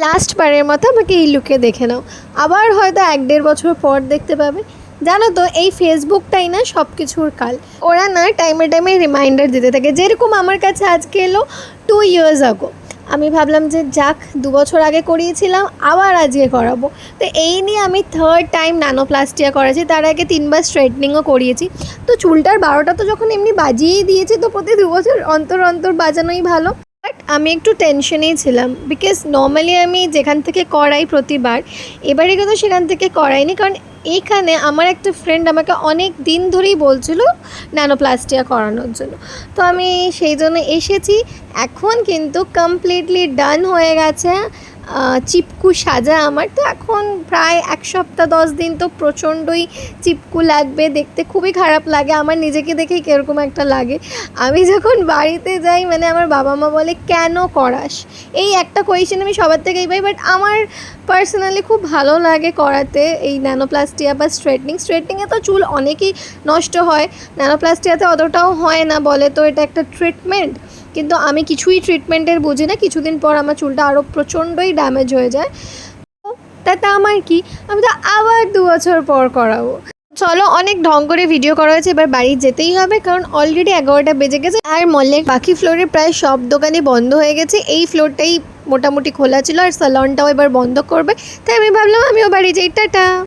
Last বারের মতো আমাকে এই লুকে দেখে নাও, আবার হয়তো 1-1.5 বছর পর দেখতে পাবে। জানো তো এই ফেসবুকটাই না সব কিছুর কাল। ওরা না টাইমে টাইমে রিমাইন্ডার দিতে থাকে, যেরকম আমার কাছে আজকে এলো 2 ইয়ার্স আগো। আমি ভাবলাম যে যাক 2 বছর আগে করিয়েছিলাম, আবার আজকে করাবো। তো এই নিয়ে আমি 3rd টাইম ন্যানোপ্লাস্টিয়া করেছি, তার আগে 3বার স্ট্রেটনিংও করিয়েছি। তো চুলটার 12টা তো যখন এমনি বাজিয়েই দিয়েছি, তো প্রতি 2 বছর অন্তর অন্তর বাজানোই ভালো। বাট আমি একটু টেনশনেই ছিলাম, বিকজ নর্মালি আমি যেখান থেকে করাই প্রতিবার, এবারে কিন্তু সেখান থেকে করাইনি। কারণ এইখানে আমার একটা ফ্রেন্ড আমাকে অনেক দিন ধরেই বলছিল ন্যানোপ্লাস্টিয়া করানোর জন্য। তো আমি সেই জন্য এসেছি। এখন কিন্তু কমপ্লিটলি ডান হয়ে গেছে। চিপকু সাজা আমার তো এখন প্রায় 1 সপ্তাহ 10 দিন তো প্রচণ্ডই চিপকু লাগবে, দেখতে খুবই খারাপ লাগে। আমার নিজেকে দেখেই কীরকম একটা লাগে। আমি যখন বাড়িতে যাই মানে আমার বাবা মা বলে কেন করাস, এই একটা কোয়েশ্চেন আমি সবার থেকেই পাই। বাট আমার পার্সোনালি খুব ভালো লাগে করাতে এই ন্যানোপ্লাস্টিয়া বা স্ট্রেটনিংয়ে তো চুল অনেকই নষ্ট হয়, ন্যানোপ্লাস্টিয়াতে অতটাও হয় না, বলে তো এটা একটা ট্রিটমেন্ট। কিন্তু আমি কিছুই ট্রিটমেন্টের বুঝি না, কিছুদিন পর আমার চুলটা আরও প্রচণ্ডই ড্যামেজ হয়ে যায়। তাতে আমার কি, আমি তো আবার 2 বছর পর করাবো। চলো, অনেক ঢং করে ভিডিও করা হয়েছে, এবার বাড়ি যেতেই হবে, কারণ অলরেডি 11টা বেজে গেছে। আর মলের বাকি ফ্লোরে প্রায় সব দোকানই বন্ধ হয়ে গেছে, এই ফ্লোরটাই মোটামুটি খোলা ছিল, আর স্যালনটাও এবার বন্ধ করবে। তাই আমি ভাবলাম আমিও বাড়ি যাই, টাটা।